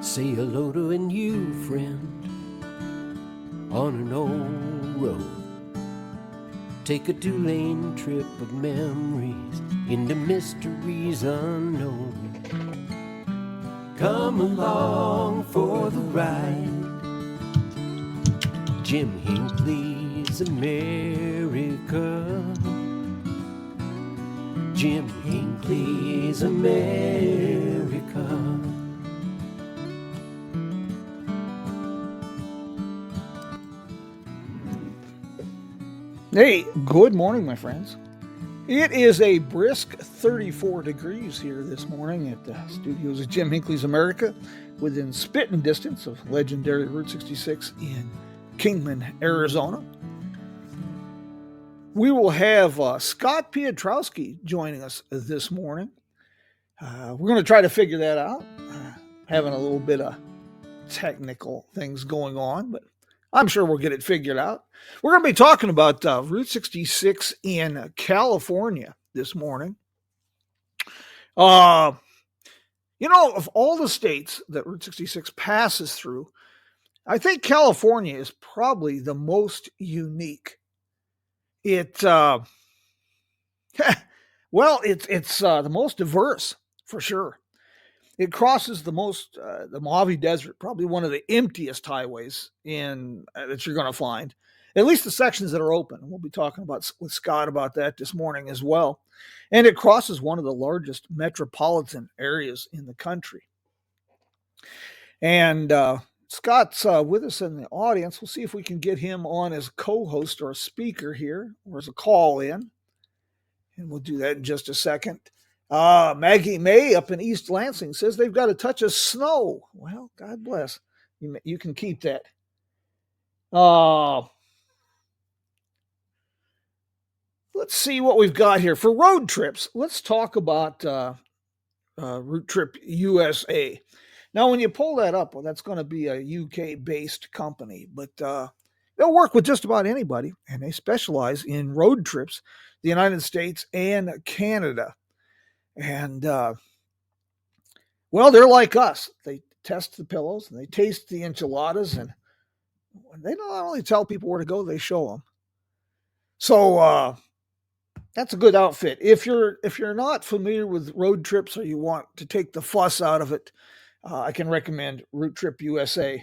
Say hello to a new friend on an old road. Take a two-lane trip of memories into mysteries unknown. Come along for the ride. Jim Hinckley's America. Jim Hinckley's America. Hey, good morning, my friends. It is a brisk 34 degrees here this morning at the studios of Jim Hinckley's America, within spitting distance of legendary Route 66 in Kingman, Arizona. We will have Scott Piotrowski joining us this morning. We're going to try to figure that out. Having a little bit of technical things going on, but I'm sure we'll get it figured out. We're going to be talking about Route 66 in California this morning. Of all the states that Route 66 passes through, I think California is probably the most unique. It's the most diverse for sure. It crosses the Mojave Desert, probably one of the emptiest highways that you're going to find, at least the sections that are open. We'll be talking with Scott about that this morning as well. And it crosses one of the largest metropolitan areas in the country. And Scott's with us in the audience. We'll see if we can get him on as a co-host or a speaker here, or as a call-in. And we'll do that in just a second. Maggie May up in East Lansing says they've got a touch of snow. Well, God bless. You can keep that. Let's see what we've got here. For road trips, let's talk about Route Trip USA. Now, when you pull that up, well, that's going to be a UK-based company, but they'll work with just about anybody, and they specialize in road trips, the United States and Canada. And, they're like us. They test the pillows and they taste the enchiladas, and they not only tell people where to go, they show them. So that's a good outfit. If you're not familiar with road trips or you want to take the fuss out of it, I can recommend Route Trip USA.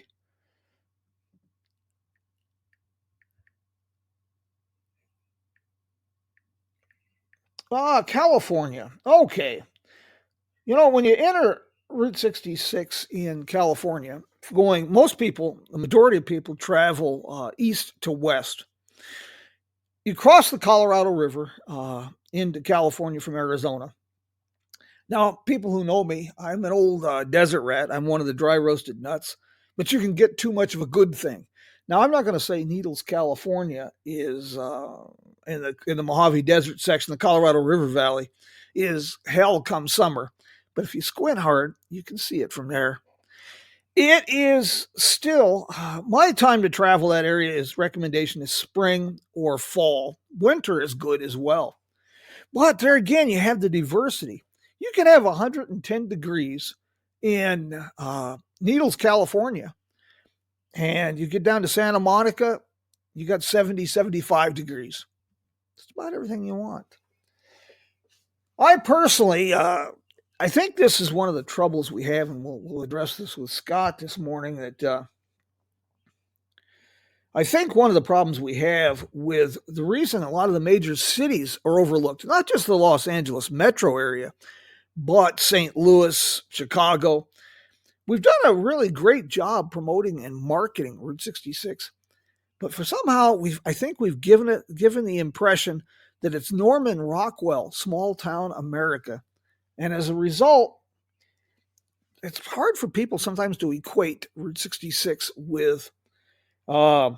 California. Okay. When you enter Route 66 in California, the majority of people travel east to west. You cross the Colorado River into California from Arizona. Now, people who know me, I'm an old desert rat. I'm one of the dry roasted nuts, but you can get too much of a good thing. Now, I'm not going to say Needles, California is in the Mojave Desert section, the Colorado River Valley, is hell come summer. But if you squint hard, you can see it from there. It is still my time to travel that area. Recommendation is spring or fall. Winter is good as well. But there again, you have the diversity. You can have 110 degrees in Needles, California. And you get down to Santa Monica, you got 70, 75 degrees. Just about everything you want. I personally, I think this is one of the troubles we have, and we'll address this with Scott this morning, that I think one of the problems we have with the reason a lot of the major cities are overlooked, not just the Los Angeles metro area, but St. Louis, Chicago. We've done a really great job promoting and marketing Route 66, but I think we've given the impression that it's Norman Rockwell, small town America. And as a result, it's hard for people sometimes to equate Route 66 with the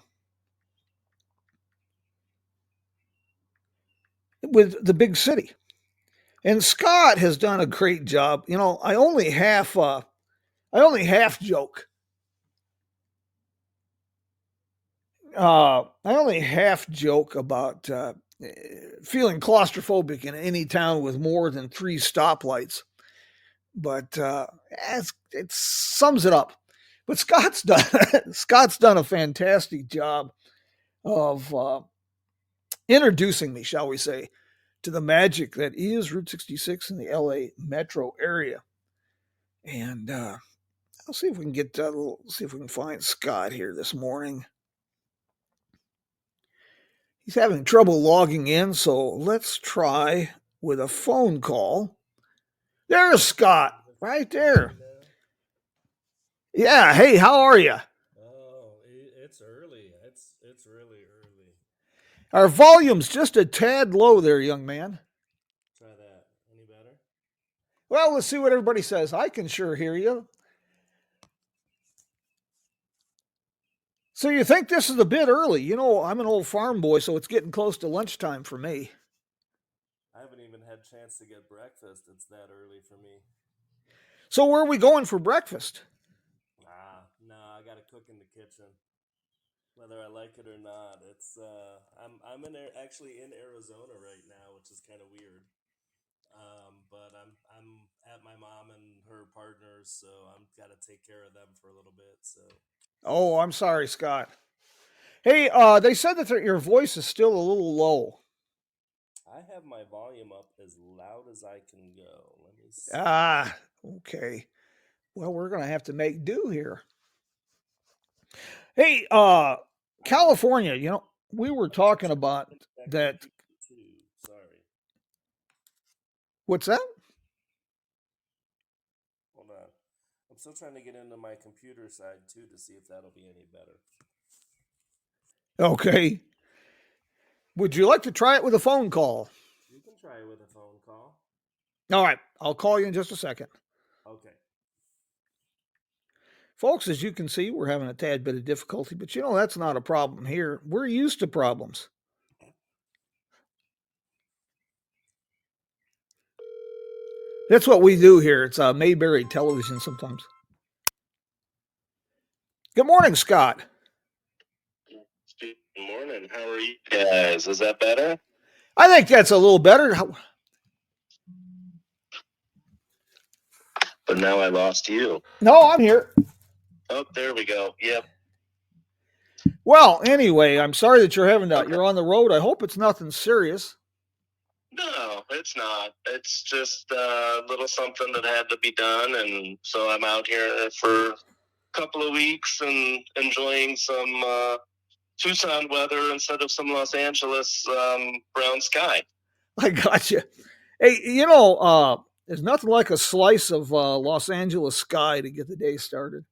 big city. And Scott has done a great job. I only half joke. I only half joke about feeling claustrophobic in any town with more than 3 stoplights. but it sums it up. But Scott's done Scott's done a fantastic job of introducing me, shall we say, to the magic that is Route 66 in the LA metro area. And I'll see if we can see if we can find Scott here this morning. He's having trouble logging in, so let's try with a phone call. There's Scott, right there. Yeah, hey, how are you? Oh, it's early. It's really early. Our volume's just a tad low there, young man. Try that. Any better? Well, let's see what everybody says. I can sure hear you. So you think this is a bit early? You know, I'm an old farm boy, so it's getting close to lunchtime for me. I haven't even had a chance to get breakfast. It's that early for me. So where are we going for breakfast? Nah, I gotta cook in the kitchen, whether I like it or not. I'm actually in Arizona right now, which is kind of weird. But I'm at my mom and her partners, so I'm gotta take care of them for a little bit. So Oh, I'm sorry, Scott. Hey, they said that your voice is still a little low. I have my volume up as loud as I can go. Let me see. Ah, okay. Well, we're going to have to make do here. Hey, California, you know, we were talking about That that. computer too. Sorry. What's that? Hold on. I'm still trying to get into my computer side too to see if that'll be any better. Okay. Would you like to try it with a phone call? You can try it with a phone call. All right, I'll call you in just a second. Okay. Folks, as you can see, we're having a tad bit of difficulty, but you know, that's not a problem here. We're used to problems. That's what we do here. It's Mayberry television sometimes. Good morning, Scott. Good morning. How are you guys? Is that better? I think that's a little better. But now I lost you. No, I'm here. Oh, there we go. Yep. Well, anyway, I'm sorry that you're having that. Okay. You're on the road. I hope it's nothing serious. No, it's not. It's just a little something that had to be done, and so I'm out here for a couple of weeks and enjoying some Tucson weather instead of some Los Angeles brown sky. I got you. Hey, you know, there's nothing like a slice of Los Angeles sky to get the day started.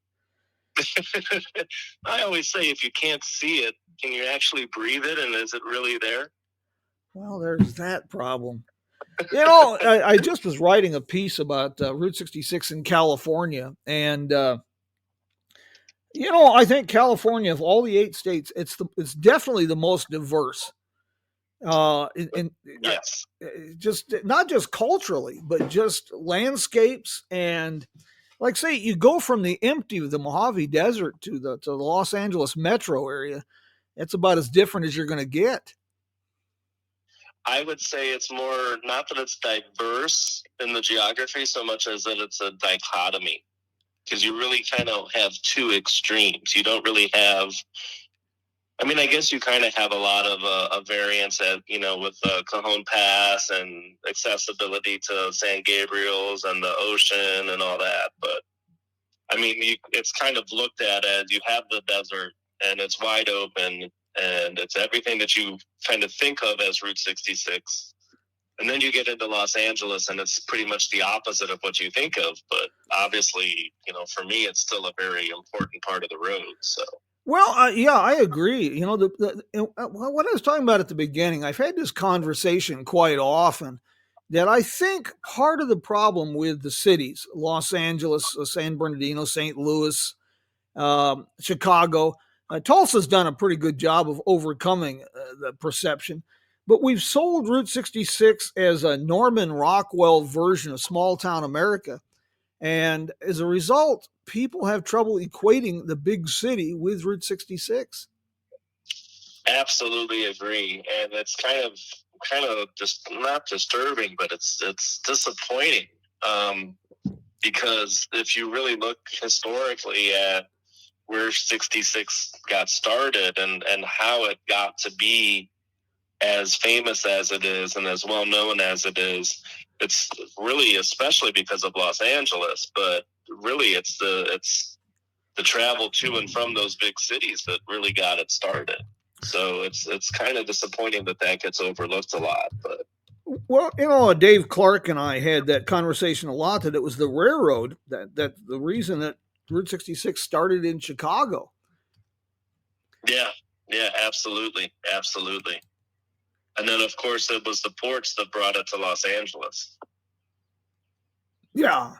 I always say, if you can't see it, can you actually breathe it, and is it really there? Well, there's that problem. You know, I just was writing a piece about Route 66 in California, and you know, I think California, of all the 8 states, it's definitely the most diverse. Yes. Just not just culturally, but just landscapes and like say you go from the empty of the Mojave Desert to the Los Angeles metro area. It's about as different as you're going to get. I would say it's more, not that it's diverse in the geography so much as that it's a dichotomy, because you really kind of have two extremes. You don't really have, I mean, I guess you kind of have a lot of a variance at, with the Cajon Pass and accessibility to San Gabriel's and the ocean and all that. But I mean, it's kind of looked at as you have the desert and it's wide open and it's everything that you kind of think of as Route 66. And then you get into Los Angeles and it's pretty much the opposite of what you think of. But obviously, for me, it's still a very important part of the road. So. Well, yeah, I agree. You know, what I was talking about at the beginning, I've had this conversation quite often that I think part of the problem with the cities, Los Angeles, San Bernardino, St. Louis, Chicago, Tulsa's done a pretty good job of overcoming the perception. But we've sold Route 66 as a Norman Rockwell version of small town America. And as a result, people have trouble equating the big city with Route 66. Absolutely agree, and it's kind of just not disturbing, but it's disappointing. Um, because if you really look historically at where 66 got started and how it got to be as famous as it is and as well known as it is, it's really especially because of Los Angeles, but really it's the travel to and from those big cities that really got it started. So it's kind of disappointing that gets overlooked a lot. But Well, you know, Dave Clark and I had that conversation a lot, that it was the railroad that the reason that Route 66 started in Chicago. yeah, absolutely. And then, of course, it was the ports that brought it to Los Angeles. Yeah.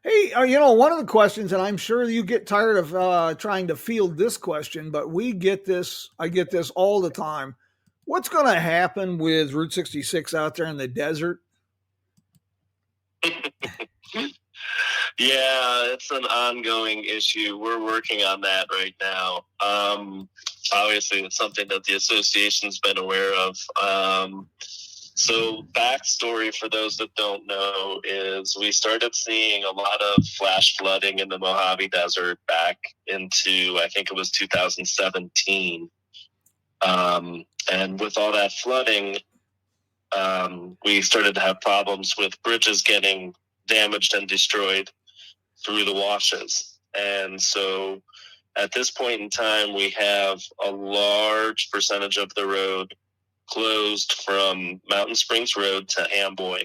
Hey, you know, one of the questions, and I'm sure you get tired of trying to field this question, but we get this, I get this all the time. What's going to happen with Route 66 out there in the desert? Yeah, it's an ongoing issue. We're working on that right now. Obviously, it's something that the association's been aware of. So backstory for those that don't know is we started seeing a lot of flash flooding in the Mojave Desert back into, I think it was 2017. And with all that flooding, we started to have problems with bridges getting damaged and destroyed through the washes. And so at this point in time, we have a large percentage of the road closed from Mountain Springs Road to Amboy.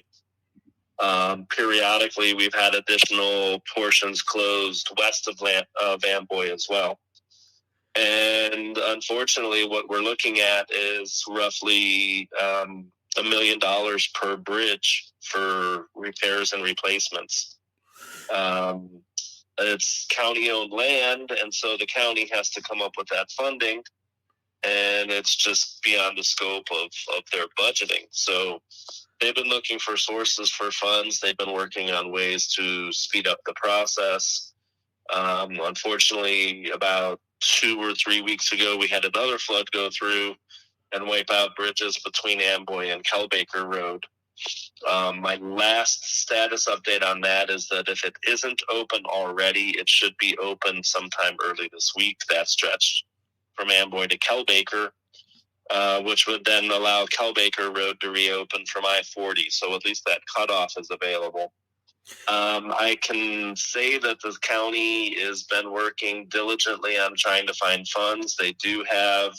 Periodically, we've had additional portions closed west of Amboy as well. And unfortunately, what we're looking at is roughly $1 million per bridge for repairs and replacements. It's county-owned land, and so the county has to come up with that funding, and it's just beyond the scope of their budgeting. So they've been looking for sources for funds. They've been working on ways to speed up the process. Unfortunately, about 2 or 3 weeks ago, we had another flood go through and wipe out bridges between Amboy and Kelbaker Road. My last status update on that is that if it isn't open already, it should be open sometime early this week, that stretch from Amboy to Kelbaker, which would then allow Kelbaker Road to reopen from I-40. So at least that cutoff is available. I can say that the county has been working diligently on trying to find funds. They do have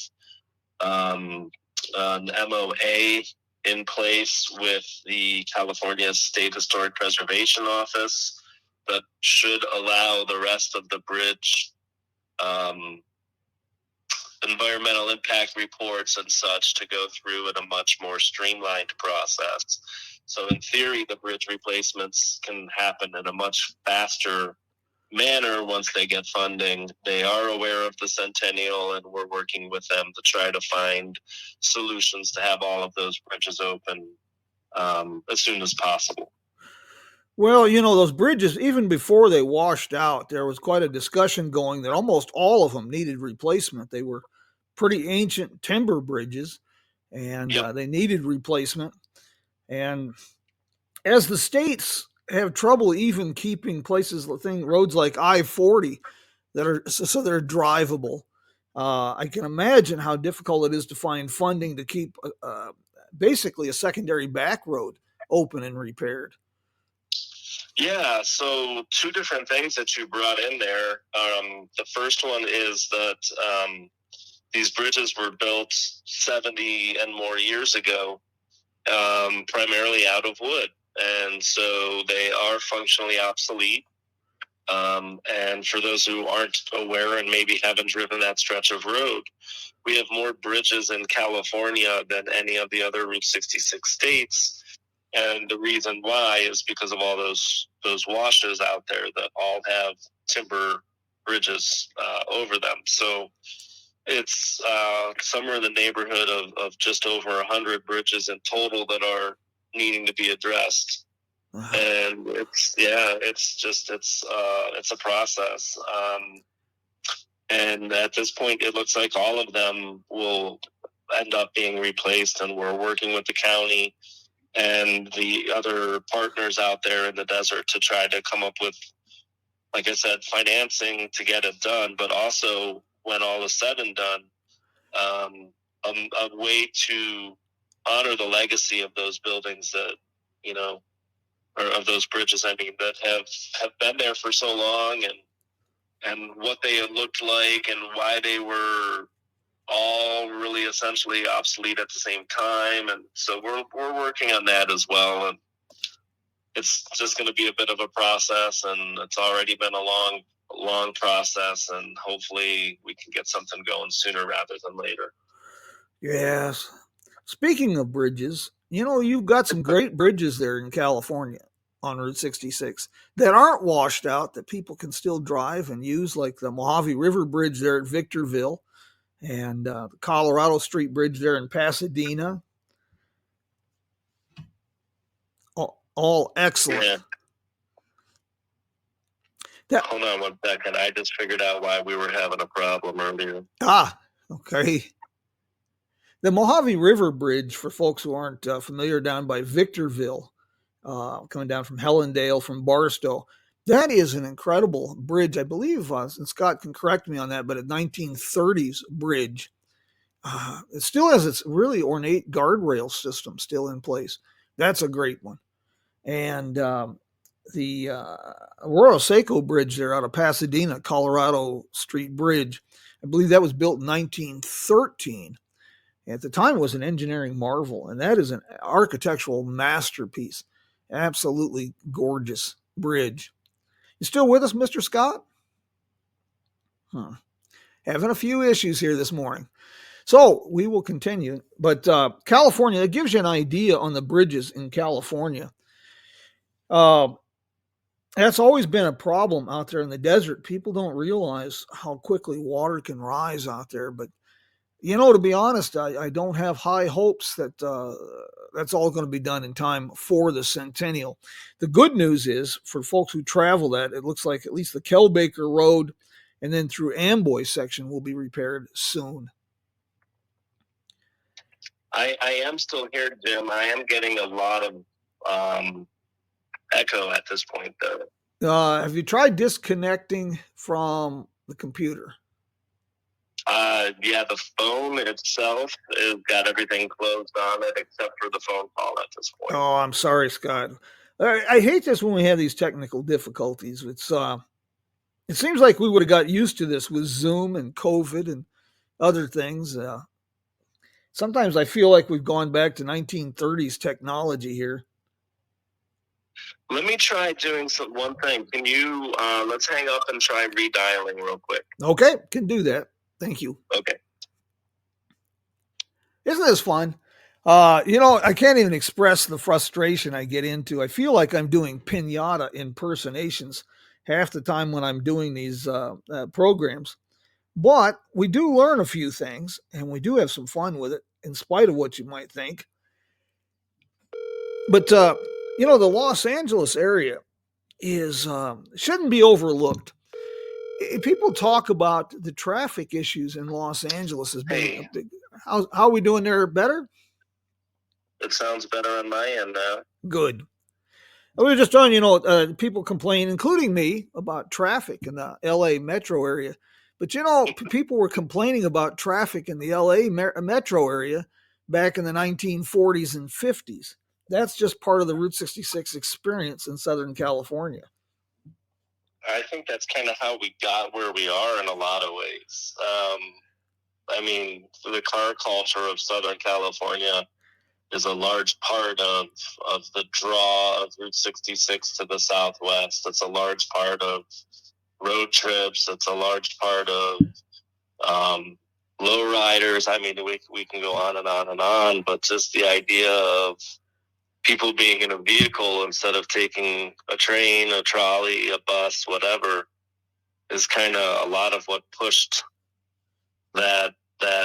an MOA in place with the California State Historic Preservation Office that should allow the rest of the bridge environmental impact reports and such to go through in a much more streamlined process. So in theory, the bridge replacements can happen in a much faster manner once they get funding. They are aware of the Centennial, and we're working with them to try to find solutions to have all of those bridges open as soon as possible. Well, you know, those bridges, even before they washed out, there was quite a discussion going that almost all of them needed replacement. They were pretty ancient timber bridges, and they needed replacement. And as the states have trouble even keeping roads like I-40 that are drivable, I can imagine how difficult it is to find funding to keep basically a secondary back road open and repaired. Yeah, so 2 different things that you brought in there. The first one is that these bridges were built 70 and more years ago, primarily out of wood. And so they are functionally obsolete. And for those who aren't aware and maybe haven't driven that stretch of road, we have more bridges in California than any of the other Route 66 states. And the reason why is because of all those washes out there that all have timber bridges over them. So it's somewhere in the neighborhood of just over 100 bridges in total that are needing to be addressed. And it's a process. And at this point, it looks like all of them will end up being replaced, and we're working with the county and the other partners out there in the desert to try to come up with, like I said, financing to get it done, but also when all is said and done, a way to honor the legacy of those buildings that, or of those bridges, I mean, that have been there for so long, and what they had looked like and why they were all really essentially obsolete at the same time. And so we're working on that as well. And it's just going to be a bit of a process, and it's already been a long process, and hopefully we can get something going sooner rather than later. Yes. Speaking of bridges, you've got some great bridges there in California on Route 66 that aren't washed out, that people can still drive and use, like the Mojave River Bridge there at Victorville, and the Colorado Street Bridge there in Pasadena. All excellent. Yeah. That, Hold on one second. I just figured out why we were having a problem earlier. Okay. The Mojave River Bridge, for folks who aren't familiar, down by Victorville, coming down from Hellendale, from Barstow, that is an incredible bridge. I believe, and Scott can correct me on that, but a 1930s bridge. It still has its really ornate guardrail system still in place. That's a great one. And the Arroyo Seco Bridge there out of Pasadena, Colorado Street Bridge, I believe that was built in 1913. At the time, it was an engineering marvel, and that is an architectural masterpiece. Absolutely gorgeous bridge. You still with us, Mr. Scott? Having a few issues here this morning. So we will continue. But California, it gives you an idea on the bridges in California. That's always been a problem out there in the desert. People don't realize how quickly water can rise out there. But, to be honest, I don't have high hopes that that's all going to be done in time for the centennial. The good news is, for folks who travel that, it looks like at least the Kelbaker Road and then through Amboy section will be repaired soon. I am still here, Jim. I am getting a lot of echo at this point, though. Have you tried disconnecting from the computer? Yeah, the phone itself has got everything closed on it except for the phone call at this point. Oh, I'm sorry, Scott. I hate this when we have these technical difficulties. It seems like we would have got used to this with Zoom and COVID and other things. Sometimes I feel like we've gone back to 1930s technology here. Let me try doing one thing. Can you, let's hang up and try redialing real quick. Okay, can do that. Thank you. Okay. Isn't this fun? I can't even express the frustration I get into. I feel like I'm doing piñata impersonations half the time when I'm doing these programs. But we do learn a few things, and we do have some fun with it, in spite of what you might think. But, the Los Angeles area shouldn't be overlooked. People talk about the traffic issues in Los Angeles as being a big. How are we doing there? Better? It sounds better on my end now. Good. We were just talking, people complain, including me, about traffic in the LA metro area. But, people were complaining about traffic in the LA metro area back in the 1940s and 50s. That's just part of the Route 66 experience in Southern California. I think that's kind of how we got where we are in a lot of ways. The car culture of Southern California is a large part of the draw of Route 66 to the Southwest. It's a large part of road trips. It's a large part of lowriders. We can go on and on and on, but just the idea of people being in a vehicle instead of taking a train, a trolley, a bus, whatever, is kind of a lot of what pushed that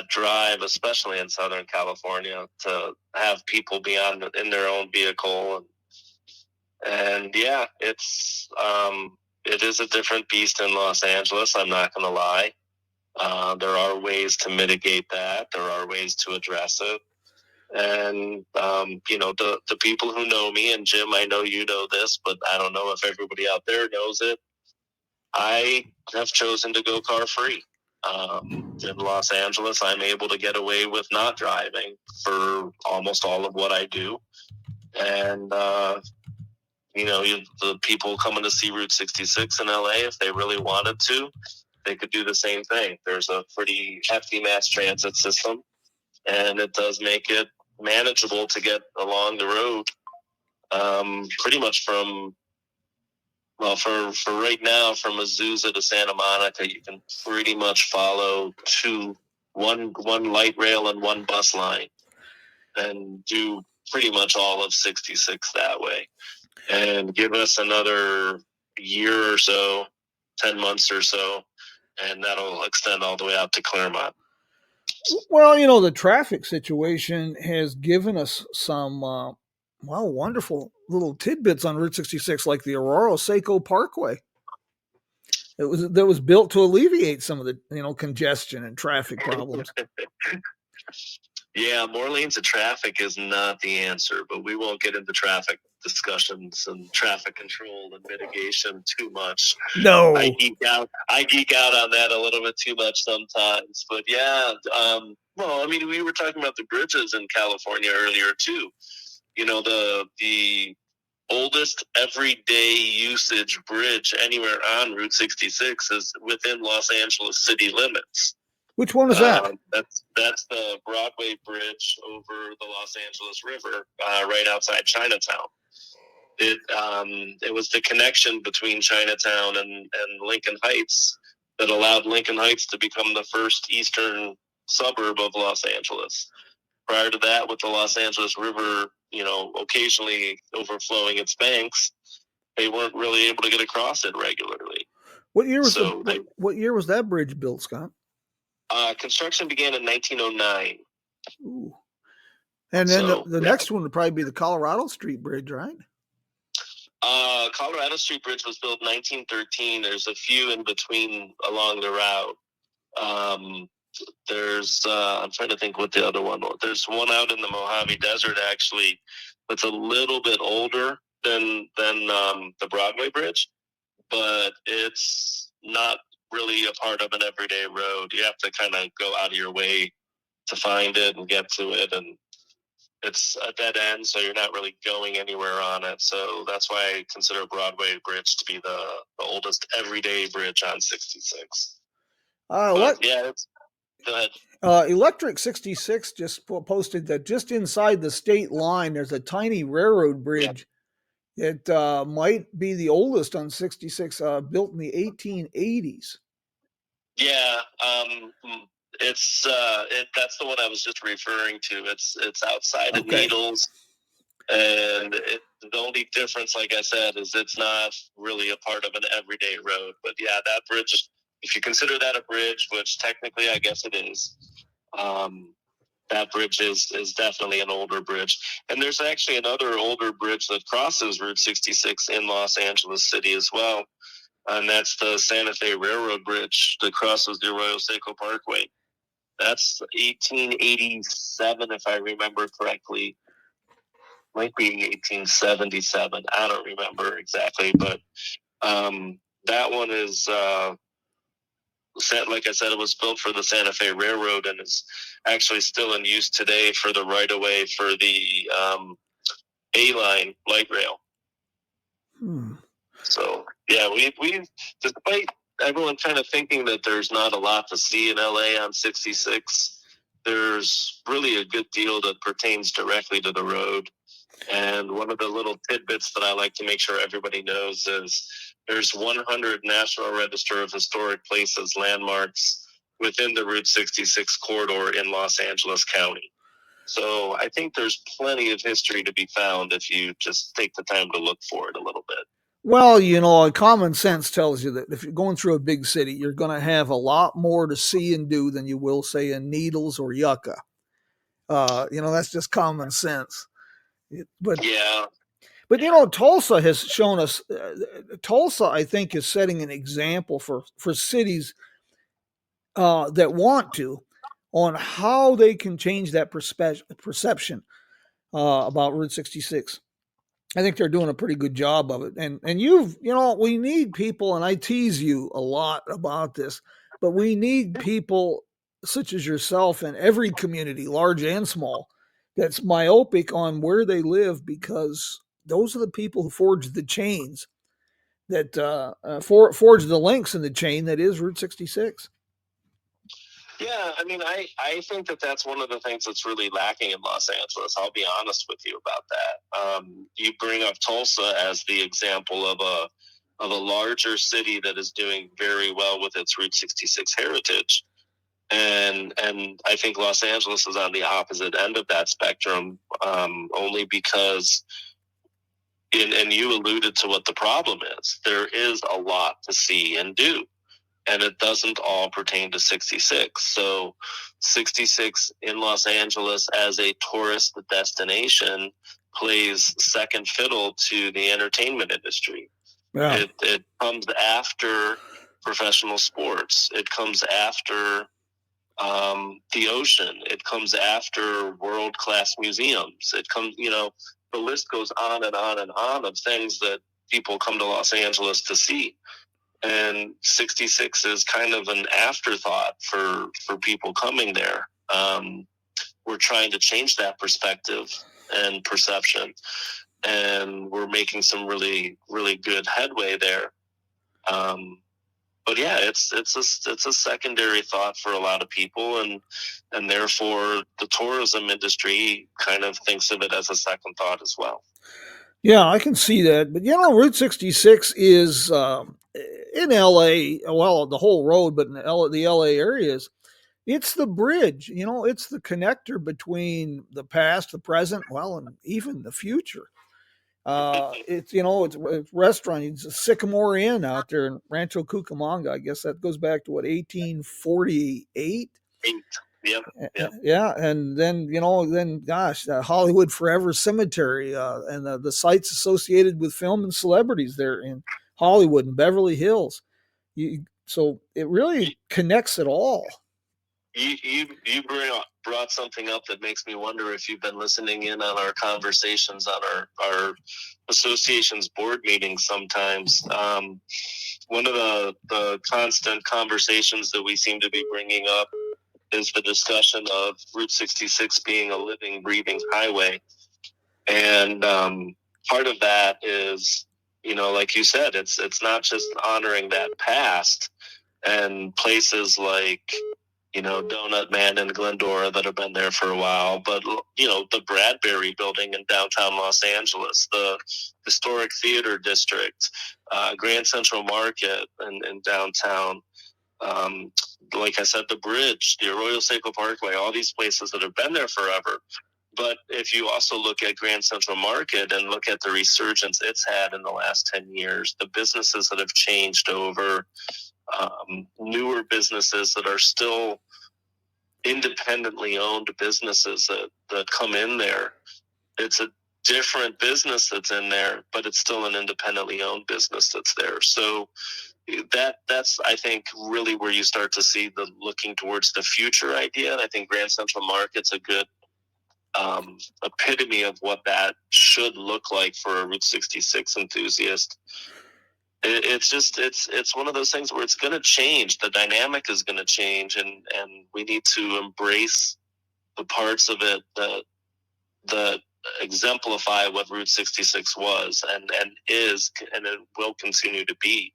drive, especially in Southern California, to have people be in their own vehicle. And yeah, it is a different beast in Los Angeles. I'm not going to lie. There are ways to mitigate that. There are ways to address it. And, the people who know me, and Jim, I know you know this, but I don't know if everybody out there knows it. I have chosen to go car free. In Los Angeles, I'm able to get away with not driving for almost all of what I do. And, the people coming to see Route 66 in LA, if they really wanted to, they could do the same thing. There's a pretty hefty mass transit system, and it does make it manageable to get along the road. Pretty much for right now, from Azusa to Santa Monica, you can pretty much follow one light rail and one bus line, and do pretty much all of 66 that way. And give us another year or so, 10 months or so, and that'll extend all the way out to Claremont. Well, the traffic situation has given us some, wonderful little tidbits on Route 66, like the Aurora Seco Parkway. That was built to alleviate some of the, congestion and traffic problems. Yeah, more lanes of traffic is not the answer, but we won't get into traffic discussions and traffic control and mitigation too much. No. I geek out on that a little bit too much sometimes. But yeah, we were talking about the bridges in California earlier too. The oldest everyday usage bridge anywhere on Route 66 is within Los Angeles city limits. Which one is that? That's the Broadway Bridge over the Los Angeles River, right outside Chinatown. It was the connection between Chinatown and Lincoln Heights that allowed Lincoln Heights to become the first eastern suburb of Los Angeles. Prior to that, with the Los Angeles River, occasionally overflowing its banks, they weren't really able to get across it regularly. What year was that bridge built, Scott? Construction began in 1909. Ooh. And then the next one would probably be the Colorado Street Bridge, right? Colorado Street Bridge was built in 1913. There's a few in between along the route. There's I'm trying to think what the other one was. There's one out in the Mojave Desert, actually, that's a little bit older than the Broadway Bridge, but it's not really a part of an everyday road. You have to kind of go out of your way to find it and get to it, and it's a dead end, so you're not really going anywhere on it. So that's why I consider Broadway Bridge to be the oldest everyday bridge on 66. Go ahead. Electric 66 just posted that just inside the state line, there's a tiny railroad bridge. It might be the oldest on 66, built in the 1880s. Yeah, that's the one I was just referring to. It's outside of Needles, and the only difference, like I said, is it's not really a part of an everyday road. But yeah, that bridge, if you consider that a bridge, which technically I guess it is, that bridge is definitely an older bridge. And there's actually another older bridge that crosses Route 66 in Los Angeles City as well. And that's the Santa Fe Railroad Bridge that crosses the Arroyo Seco Parkway. That's 1887, if I remember correctly. Might be 1877. I don't remember exactly, but that one is, like I said, it was built for the Santa Fe Railroad and is actually still in use today for the right-of-way for the A-line light rail. So, yeah, we despite everyone kind of thinking that there's not a lot to see in LA on 66, there's really a good deal that pertains directly to the road. And one of the little tidbits that I like to make sure everybody knows is there's 100 National Register of Historic Places landmarks within the Route 66 corridor in Los Angeles County. So I think there's plenty of history to be found if you just take the time to look for it a little bit. Well, common sense tells you that if you're going through a big city, you're going to have a lot more to see and do than you will, say, in Needles or Yucca. That's just common sense. But Tulsa has shown us. Tulsa, I think, is setting an example for cities that want to. on how they can change that perception about Route 66. I think they're doing a pretty good job of it. And we need people, and I tease you a lot about this, but we need people such as yourself in every community, large and small, that's myopic on where they live, because those are the people who forge the chains that forge the links in the chain that is Route 66. Yeah, I mean, I think that that's one of the things that's really lacking in Los Angeles. I'll be honest with you about that. You bring up Tulsa as the example of a larger city that is doing very well with its Route 66 heritage, and I think Los Angeles is on the opposite end of that spectrum, only because. And you alluded to what the problem is. There is a lot to see and do, and it doesn't all pertain to 66. So 66 in Los Angeles as a tourist destination plays second fiddle to the entertainment industry. Yeah. It comes after professional sports. It comes after the ocean. It comes after world-class museums. It comes, the list goes on and on and on of things that people come to Los Angeles to see. And 66 is kind of an afterthought for people coming there. We're trying to change that perspective and perception, and we're making some really, really good headway there. But yeah, it's a secondary thought for a lot of people, and therefore the tourism industry kind of thinks of it as a second thought as well. Yeah, I can see that. But Route 66 is in LA, well, the whole road, but in the LA areas, it's the bridge. It's the connector between the past, the present, well, and even the future. It's restaurant. It's a Sycamore Inn out there in Rancho Cucamonga. I guess that goes back to 1848. Yep. Yeah, and then gosh, Hollywood Forever Cemetery, and the sites associated with film and celebrities there in Hollywood and Beverly Hills. So it really connects it all. You brought something up that makes me wonder if you've been listening in on our conversations on our association's board meetings sometimes. One of the constant conversations that we seem to be bringing up is the discussion of Route 66 being a living, breathing highway. And part of that is, like you said, it's not just honoring that past and places like, Donut Man in Glendora that have been there for a while, but, the Bradbury building in downtown Los Angeles, the historic theater district, Grand Central Market in downtown, like I said, the bridge, the Arroyo Seco Parkway, all these places that have been there forever. But if you also look at Grand Central Market and look at the resurgence it's had in the last 10 years, the businesses that have changed over, newer businesses that are still independently owned businesses that come in there. It's a different business that's in there, but it's still an independently owned business that's there. So that's I think really where you start to see the looking towards the future idea. And I think Grand Central Market's a good epitome of what that should look like for a Route 66 enthusiast. It's one of those things where it's going to change. The dynamic is going to change, and we need to embrace the parts of it that exemplify what Route 66 was and is, and it will continue to be.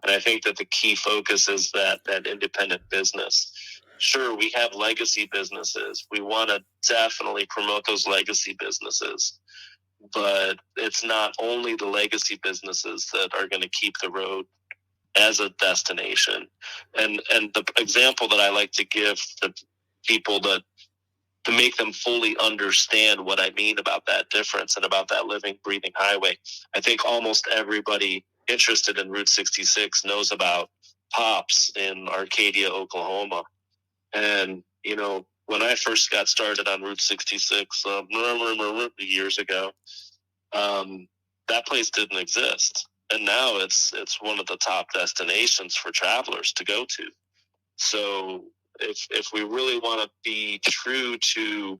And I think that the key focus is that independent business. Sure, we have legacy businesses. We want to definitely promote those legacy businesses. But it's not only the legacy businesses that are going to keep the road as a destination. And the example that I like to give to people to make them fully understand what I mean about that difference and about that living, breathing highway. I think almost everybody interested in Route 66 knows about Pops in Arcadia, Oklahoma. And, when I first got started on Route 66 years ago, that place didn't exist. And now it's one of the top destinations for travelers to go to. So if we really want to be true to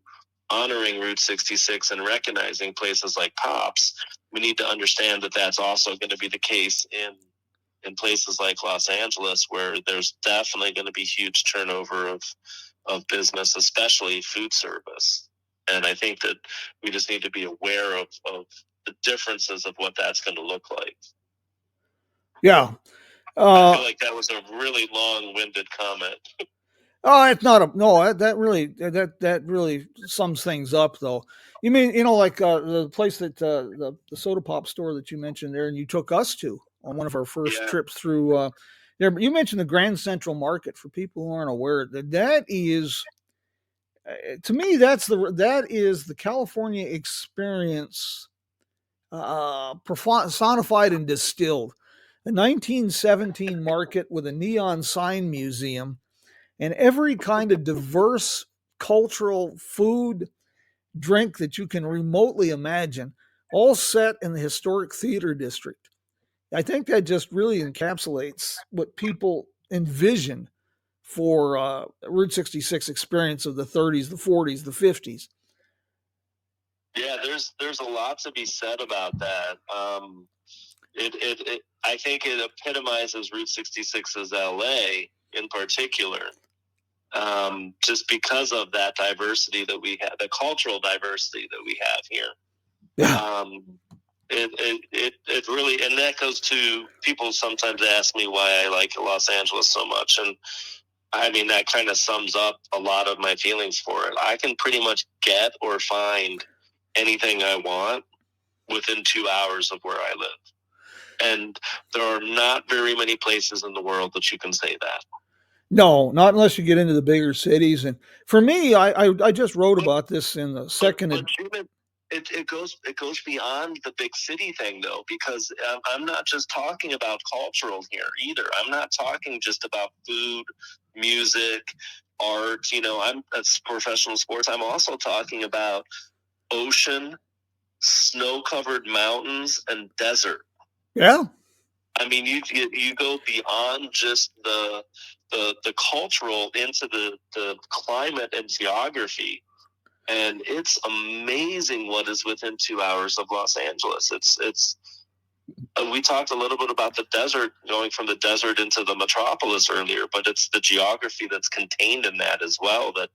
honoring Route 66 and recognizing places like Pops, we need to understand that that's also going to be the case in places like Los Angeles, where there's definitely going to be huge turnover of business, especially food service. And I think that we just need to be aware of the differences of what that's going to look like. Yeah. I feel like that was a really long-winded comment. Oh, it's not a no. That really sums things up, though. You mean like the place that the soda pop store that you mentioned there, and you took us to on one of our first trips through there. You mentioned the Grand Central Market. For people who aren't aware, that is to me that is the California experience personified and distilled. A 1917 market with a neon sign museum and every kind of diverse cultural food, drink that you can remotely imagine, all set in the historic theater district. I think that just really encapsulates what people envision for Route 66 experience of the 30s, the 40s, the 50s. Yeah, there's a lot to be said about that. I think it epitomizes Route 66's LA in particular. Just because of that diversity that we have, the cultural diversity that we have here. Yeah. It really, and that goes to people sometimes ask me why I like Los Angeles so much. And I mean, that kind of sums up a lot of my feelings for it. I can pretty much get or find anything I want within 2 hours of where I live. And there are not very many places in the world that you can say that. No, not unless you get into the bigger cities. And for me, I just wrote about this in the second. But it goes beyond the big city thing, though, because I'm not just talking about cultural here either. I'm not talking just about food, music, art. I'm professional sports. I'm also talking about ocean, snow-covered mountains, and desert. Yeah. I mean, you go beyond just the cultural into the climate and geography, and it's amazing what is within 2 hours of Los Angeles. It's we talked a little bit about the desert, going from the desert into the metropolis earlier, but it's the geography that's contained in that as well that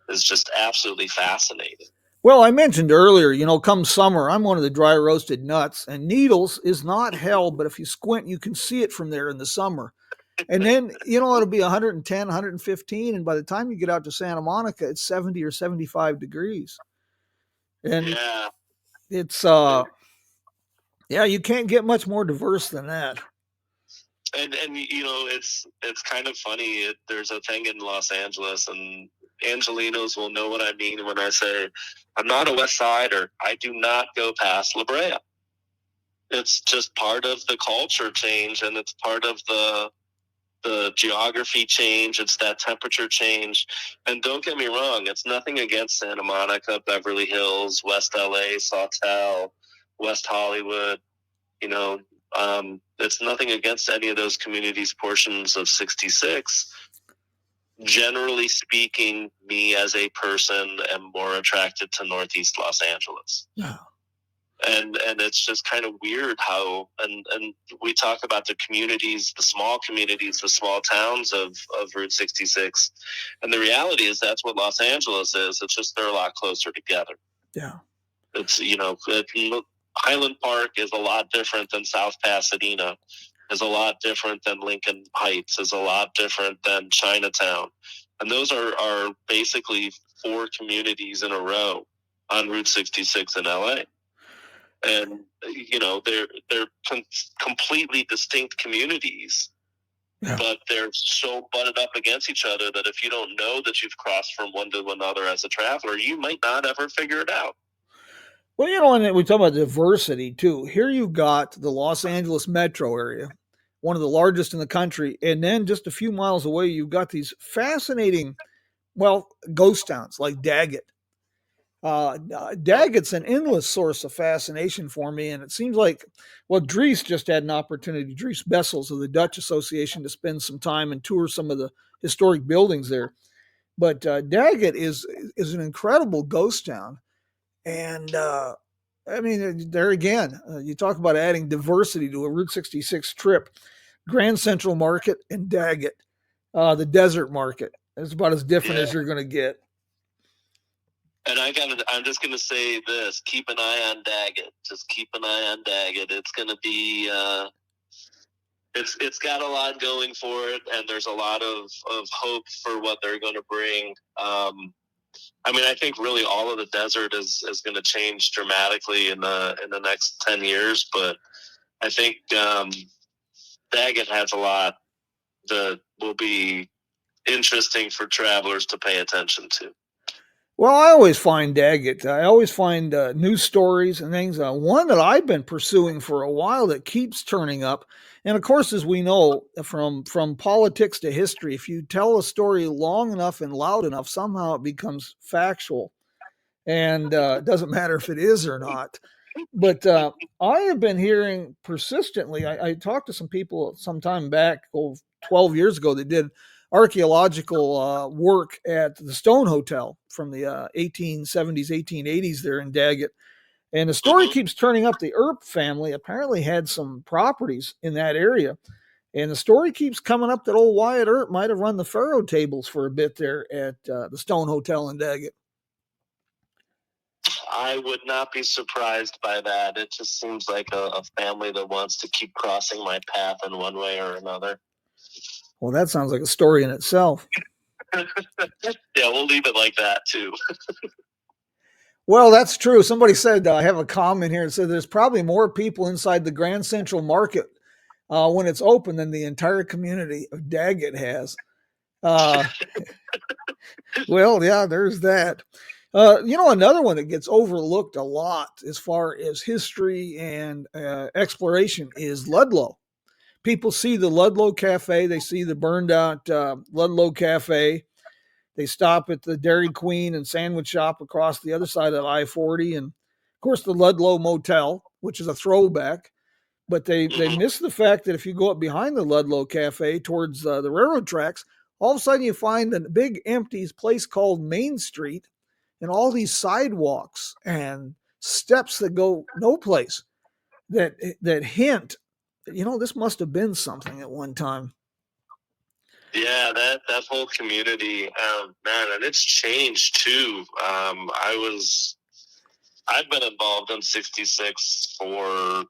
is just absolutely fascinating. Well, I mentioned earlier, come summer, I'm one of the dry roasted nuts, and Needles is not hell, but if you squint, you can see it from there in the summer. And then, it'll be 110, 115, and by the time you get out to Santa Monica, it's 70 or 75 degrees. And it's, you can't get much more diverse than that. And it's kind of funny. There's a thing in Los Angeles, and Angelinos will know what I mean when I say I'm not a West Sider. I do not go past La Brea. It's just part of the culture change, and it's part of the geography change. It's that temperature change. And don't get me wrong, it's nothing against Santa Monica, Beverly Hills, West LA, Sawtelle, West Hollywood. It's nothing against any of those communities, portions of 66. Generally speaking, me as a person am more attracted to Northeast Los Angeles. Yeah. And it's just kind of weird how, and we talk about the communities, the small towns of Route 66. And the reality is that's what Los Angeles is. It's just they're a lot closer together. Yeah. It's, Highland Park is a lot different than South Pasadena, is a lot different than Lincoln Heights, is a lot different than Chinatown. And those are basically 4 communities in a row on Route 66 in LA. And, they're completely distinct communities, but they're so butted up against each other that if you don't know that you've crossed from one to another as a traveler, you might not ever figure it out. Well, and we talk about diversity too. Here you've got the Los Angeles metro area, one of the largest in the country. And then just a few miles away, you've got these fascinating, ghost towns like Daggett. Daggett's an endless source of fascination for me. And it seems like, Dries just had an opportunity, Dries Bessels of the Dutch Association, to spend some time and tour some of the historic buildings there. But Daggett is an incredible ghost town, and I mean, there again, you talk about adding diversity to a Route 66 trip. Grand Central Market and Daggett, the Desert Market. It's about as different as you're going to get. And I'm just gonna say this: keep an eye on Daggett. Just keep an eye on Daggett. It's gonna be it's got a lot going for it, and there's a lot of hope for what they're going to bring. I mean, I think really all of the desert is going to change dramatically in the next 10 years, but I think Daggett has a lot that will be interesting for travelers to pay attention to. Well, I always find Daggett. I always find news stories and things. One that I've been pursuing for a while that keeps turning up, and of course, as we know from politics to history, if you tell a story long enough and loud enough, somehow it becomes factual, and it doesn't matter if it is or not. But I have been hearing persistently. I talked to some people some time back, 12 years ago, that did archaeological work at the Stone Hotel from the 1870s, 1880s there in Daggett. And the story keeps turning up. The Earp family apparently had some properties in that area. And the story keeps coming up that old Wyatt Earp might have run the faro tables for a bit there at the Stone Hotel in Daggett. I would not be surprised by that. It just seems like a family that wants to keep crossing my path in one way or another. Well, that sounds like a story in itself. Yeah, we'll leave it like that, too. Well, that's true. Somebody said, I have a comment here that said there's probably more people inside the Grand Central Market when it's open than the entire community of Daggett has. Well, yeah, there's that. Another one that gets overlooked a lot as far as history and exploration is Ludlow. People see the Ludlow Cafe. They see the burned out Ludlow Cafe. They stop at the Dairy Queen and sandwich shop across the other side of I-40. And, of course, the Ludlow Motel, which is a throwback. But they miss the fact that if you go up behind the Ludlow Cafe towards the railroad tracks, all of a sudden you find a big empty place called Main Street and all these sidewalks and steps that go no place that hint, this must have been something at one time. Yeah, that whole community, man, and it's changed too. I've been involved in 66 for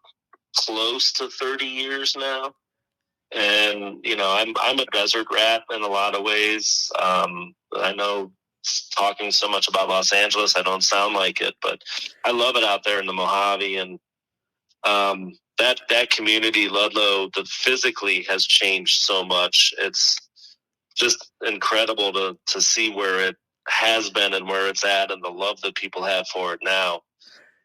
close to 30 years now, and I'm a desert rat in a lot of ways. I know, talking so much about Los Angeles, I don't sound like it, but I love it out there in the Mojave, and that community, Ludlow, physically has changed so much. It's just incredible to see where it has been and where it's at, and the love that people have for it now.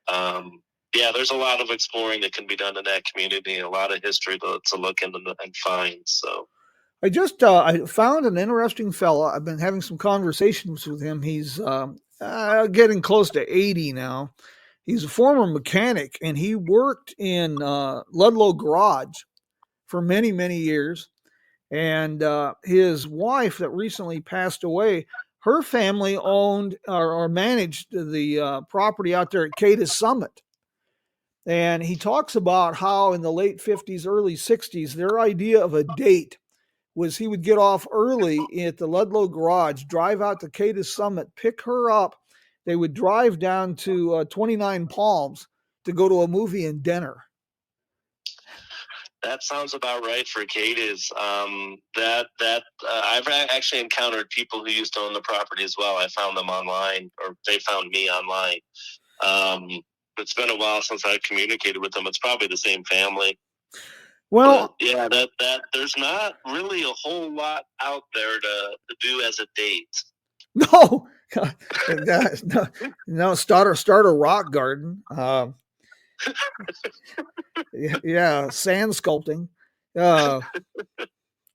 Yeah, there's a lot of exploring that can be done in that community, and a lot of history to look into and find. So I just I found an interesting fella. I've been having some conversations with him. He's getting close to 80 now. He's a former mechanic, and he worked in Ludlow Garage for many, many years. And his wife that recently passed away, her family owned or managed the property out there at Cadiz Summit. And he talks about how in the late 50s, early 60s, their idea of a date was he would get off early at the Ludlow Garage, drive out to Cadiz Summit, pick her up. They would drive down to 29 Palms to go to a movie and dinner. That sounds about right for Cadiz. I've actually encountered people who used to own the property as well. I found them online, or they found me online. It's been a while since I've communicated with them. It's probably the same family. Well, but yeah, that there's not really a whole lot out there to do as a date. No, no, start a rock garden. Yeah, sand sculpting,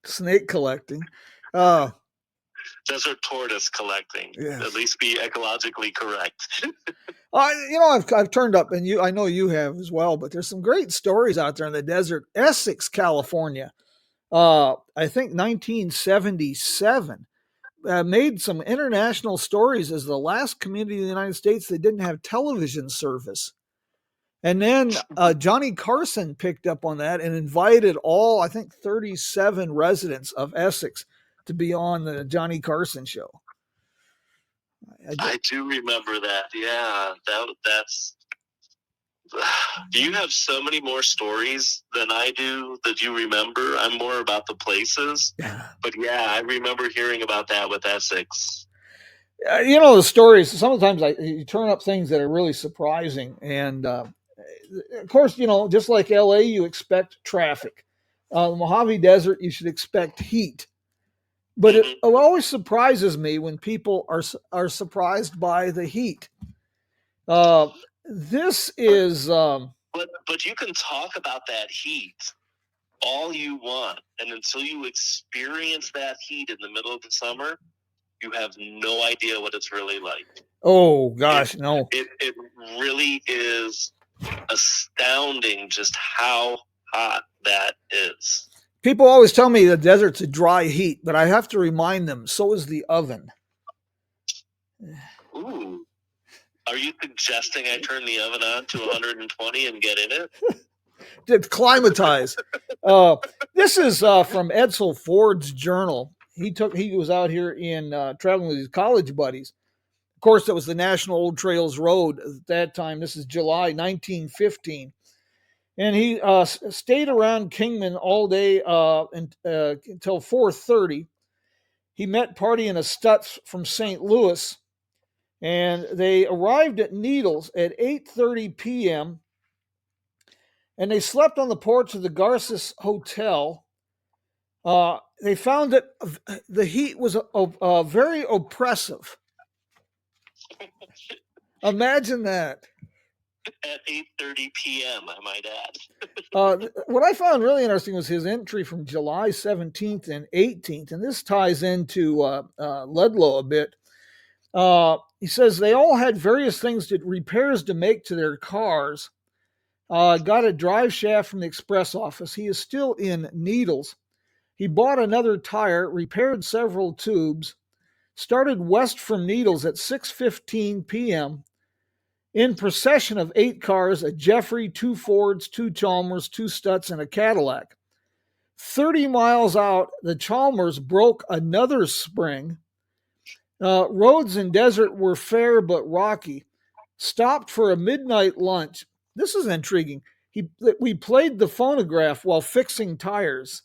snake collecting, desert tortoise collecting. Yes. At least be ecologically correct. I've turned up, and I know you have as well. But there's some great stories out there in the desert. Essex, California. I think 1977. made some international stories as the last community in the United States that didn't have television service. And then Johnny Carson picked up on that and invited all, I think, 37 residents of Essex to be on the Johnny Carson show. I do remember that. Yeah, that's. You have so many more stories than I do that you remember. I'm more about the places. But yeah, I remember hearing about that with Essex. The stories, sometimes you turn up things that are really surprising. And of course, just like LA, you expect traffic. The Mojave Desert, you should expect heat. But it always surprises me when people are surprised by the heat. This is. But you can talk about that heat all you want, and until you experience that heat in the middle of the summer, you have no idea what it's really like. Oh gosh, no! It really is astounding just how hot that is. People always tell me the desert's a dry heat, but I have to remind them, so is the oven. Ooh. Are you suggesting I turn the oven on to 120 and get in it? To climatize. This is from Edsel Ford's journal. He was out here in traveling with his college buddies. Of course, that was the National Old Trails Road at that time. This is July 1915. And he stayed around Kingman all day until 4:30. He met Party and a Stutz from St. Louis, and they arrived at Needles at 8:30 p.m., and they slept on the porch of the Garces Hotel. They found that the heat was very oppressive. Imagine that. At 8:30 p.m., I might add. What I found really interesting was his entry from July 17th and 18th, and this ties into Ludlow a bit. He says they all had various repairs to make to their cars. Got a drive shaft from the express office. He is still in Needles. He bought another tire, repaired several tubes, started west from Needles at 6:15 p.m. in procession of 8 cars, a Jeffrey, 2 Fords, 2 Chalmers, 2 Stutz, and a Cadillac. 30 miles out, the Chalmers broke another spring. Roads in desert were fair but rocky. Stopped for a midnight lunch. This is intriguing. We played the phonograph while fixing tires.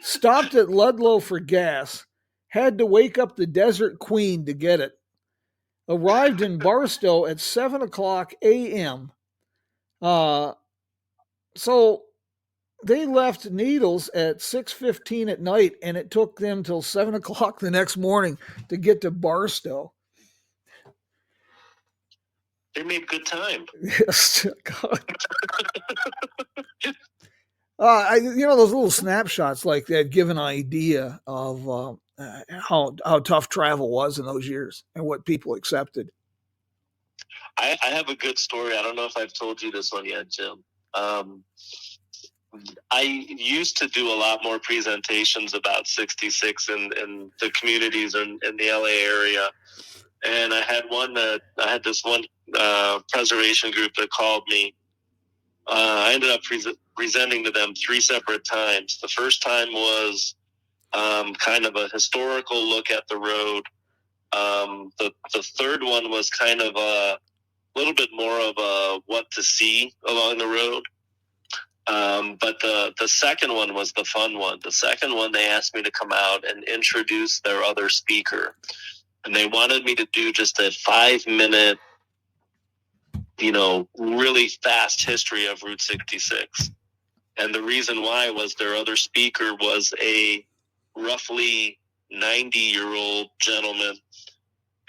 Stopped at Ludlow for gas. Had to wake up the Desert Queen to get it. Arrived in Barstow at 7 o'clock a.m. So they left Needles at 6:15 at night, and it took them till 7 o'clock the next morning to get to Barstow. They made good time. Yes, God. Those little snapshots like that give an idea of how tough travel was in those years and what people accepted. I have a good story. I don't know if I've told you this one yet, Jim. I used to do a lot more presentations about 66 in the communities in the LA area. And I had this one preservation group that called me. I ended up presenting to them 3 separate times. The first time was kind of a historical look at the road. The third one was kind of a little bit more of a what to see along the road. But the second one was the fun one. The second one, they asked me to come out and introduce their other speaker. And they wanted me to do just a 5-minute, really fast history of Route 66. And the reason why was their other speaker was a roughly 90-year-old gentleman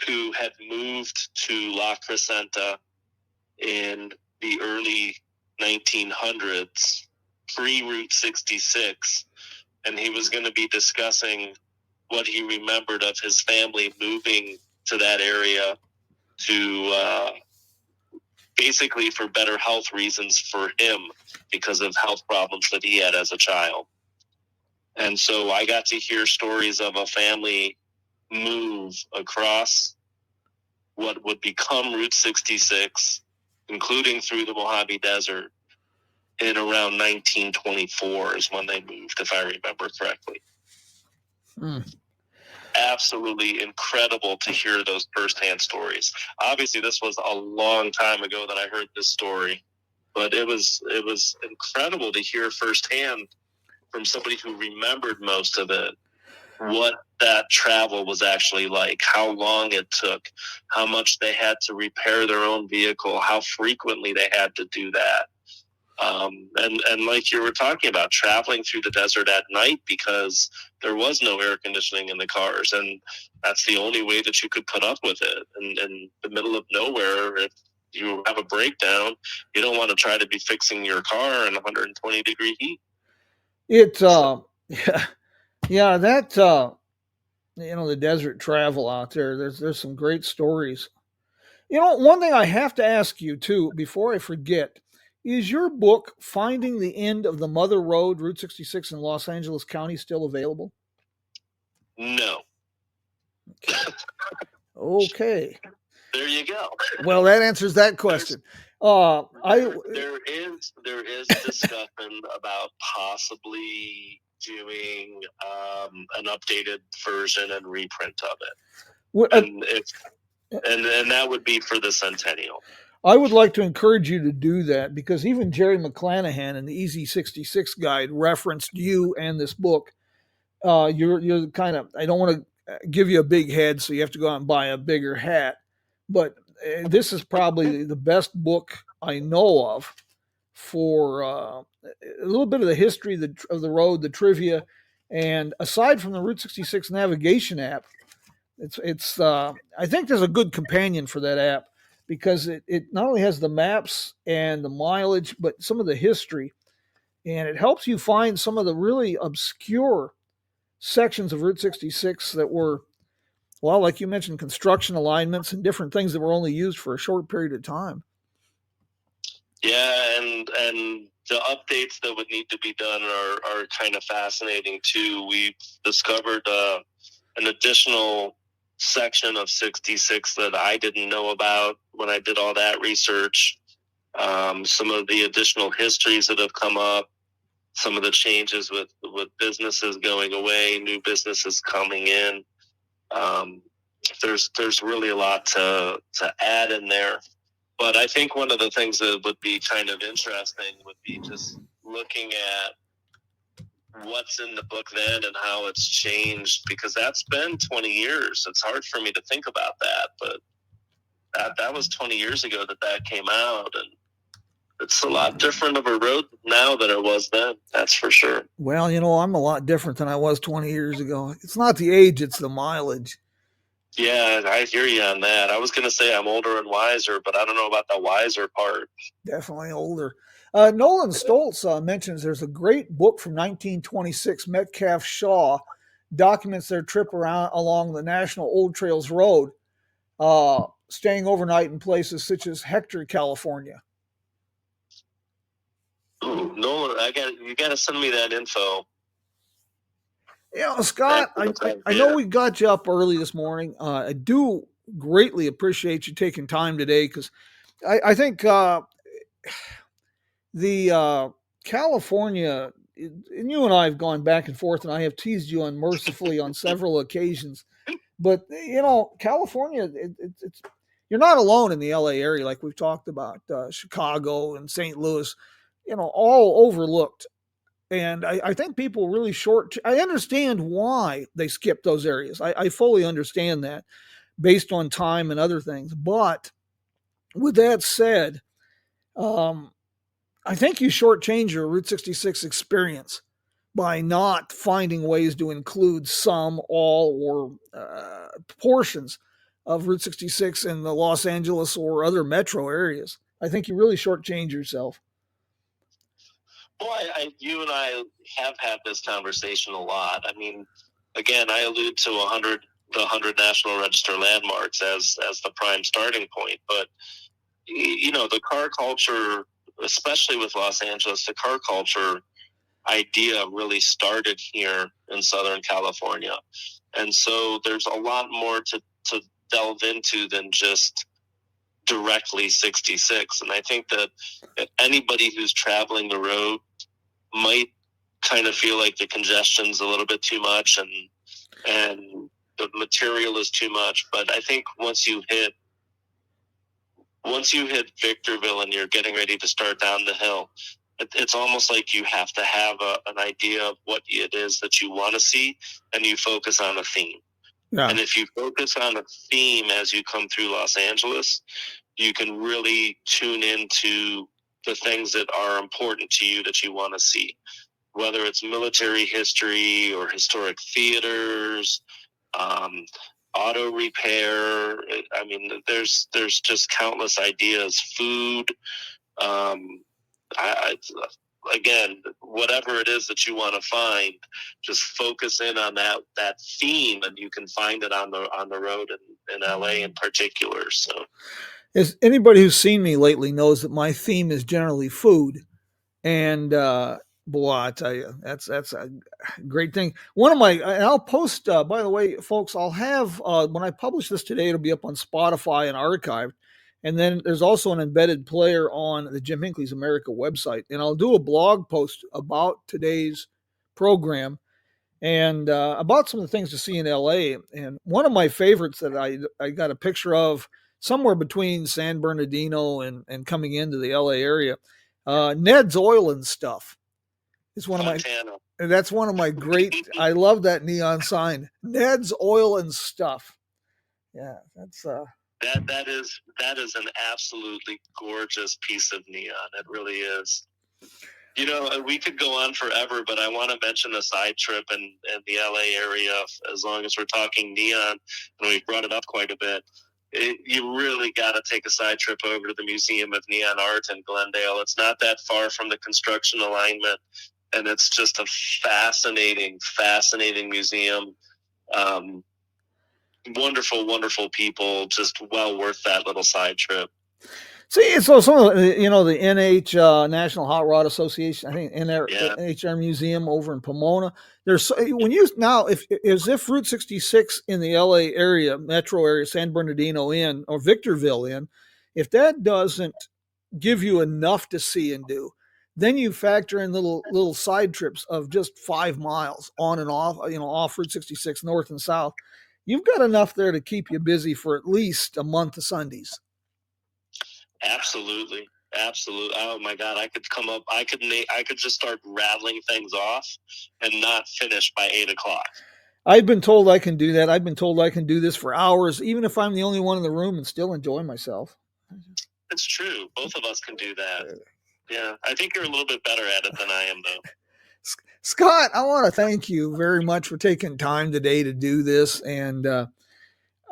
who had moved to La Crescenta in the early 1900s, pre-Route 66, and he was going to be discussing what he remembered of his family moving to that area to basically for better health reasons for him because of health problems that he had as a child. And And so I got to hear stories of a family move across what would become Route 66, including through the Mojave Desert, in around 1924 is when they moved, if I remember correctly. Absolutely incredible to hear those firsthand stories. Obviously, this was a long time ago that I heard this story, but it was incredible to hear firsthand from somebody who remembered most of it what that travel was actually like, how long it took, how much they had to repair their own vehicle, how frequently they had to do that. And like you were talking about, traveling through the desert at night because there was no air conditioning in the cars, and that's the only way that you could put up with it. And in the middle of nowhere, if you have a breakdown, you don't want to try to be fixing your car in 120-degree heat. Yeah, that the desert travel out there. There's some great stories. One thing I have to ask you too before I forget is your book Finding the End of the Mother Road, Route 66 in Los Angeles County, still available? No. Okay. There you go. Well, that answers that question. There is discussion about possibly doing an updated version and reprint of it, and that would be for the centennial. I would like to encourage you to do that because even Jerry McClanahan in the Easy 66 guide referenced you and this book. You're kind of, I don't want to give you a big head, so you have to go out and buy a bigger hat. But this is probably the best book I know of for a little bit of the history of the road, the trivia, and aside from the Route 66 navigation app, it's I think there's a good companion for that app because it not only has the maps and the mileage, but some of the history, and it helps you find some of the really obscure sections of Route 66 that were, well, like you mentioned, construction alignments and different things that were only used for a short period of time. Yeah, and the updates that would need to be done are kind of fascinating too. We've discovered an additional section of 66 that I didn't know about when I did all that research. Some of the additional histories that have come up, some of the changes with businesses going away, new businesses coming in. There's really a lot to add in there. But I think one of the things that would be kind of interesting would be just looking at what's in the book then and how it's changed, because that's been 20 years. It's hard for me to think about that, but that was 20 years ago that came out, and it's a lot different of a road now than it was then. That's for sure. Well, I'm a lot different than I was 20 years ago. It's not the age, it's the mileage. Yeah, I hear you on that. I was going to say I'm older and wiser, but I don't know about the wiser part. Definitely older. Nolan Stoltz mentions there's a great book from 1926, Metcalf Shaw, documents their trip along the National Old Trails Road, staying overnight in places such as Hector, California. Ooh, Nolan, you got to send me that info. Scott, I know we got you up early this morning. I do greatly appreciate you taking time today because I think the California, and you and I have gone back and forth, and I have teased you unmercifully on several occasions. But California, it's you're not alone in the LA area, like we've talked about. Chicago and St. Louis, all overlooked. And I think people really I understand why they skip those areas. I fully understand that based on time and other things. But with that said, I think you shortchange your Route 66 experience by not finding ways to include some, all, or portions of Route 66 in the Los Angeles or other metro areas. I think you really shortchange yourself. Well, you and I have had this conversation a lot. I mean, again, I allude to the 100 National Register landmarks as the prime starting point. But, the car culture, especially with Los Angeles, the car culture idea really started here in Southern California. And so there's a lot more to delve into than just directly 66. And I think that anybody who's traveling the road might kind of feel like the congestion's a little bit too much and the material is too much. But I think once you hit Victorville and you're getting ready to start down the hill, it's almost like you have to have an idea of what it is that you want to see, and you focus on a theme. Yeah. And if you focus on a theme as you come through Los Angeles, you can really tune into the things that are important to you that you want to see, whether it's military history or historic theaters, auto repair. I mean, there's just countless ideas. Food. Again, whatever it is that you want to find, just focus in on that theme, and you can find it on the road in LA in particular. So, as anybody who's seen me lately knows that my theme is generally food, and boy, I tell you, that's a great thing. One of my, and I'll post. By the way, folks, I'll have when I publish this today, it'll be up on Spotify and archived. And then there's also an embedded player on the Jim Hinckley's America website. And I'll do a blog post about today's program and about some of the things to see in LA. And one of my favorites that I got a picture of somewhere between San Bernardino and coming into the LA area, Ned's Oil and Stuff. It's one of my, that's one of my great, I love that neon sign, Ned's Oil and Stuff. Yeah, that's That is an absolutely gorgeous piece of neon. It really is. You know, we could go on forever, but I want to mention a side trip in the LA area, as long as we're talking neon, and we've brought it up quite a bit. You really got to take a side trip over to the Museum of Neon Art in Glendale. It's not that far from the construction alignment, and it's just a fascinating museum. Wonderful people, just well worth that little side trip. See, so some of the, the NH National Hot Rod Association, I think NHR Museum over in Pomona. There's when you now if Route 66 in the LA area, metro area, San Bernardino in or Victorville in, if that doesn't give you enough to see and do, then you factor in little side trips of just 5 miles on and off, off Route 66 north and south. You've got enough there to keep you busy for at least a month of Sundays. Absolutely. Oh my God. I could just start rattling things off and not finish by 8 o'clock. I've been told I can do that. I've been told I can do this for hours, even if I'm the only one in the room and still enjoy myself. It's true. Both of us can do that. Yeah. I think you're a little bit better at it than I am, though. Scott, I want to thank you very much for taking time today to do this. And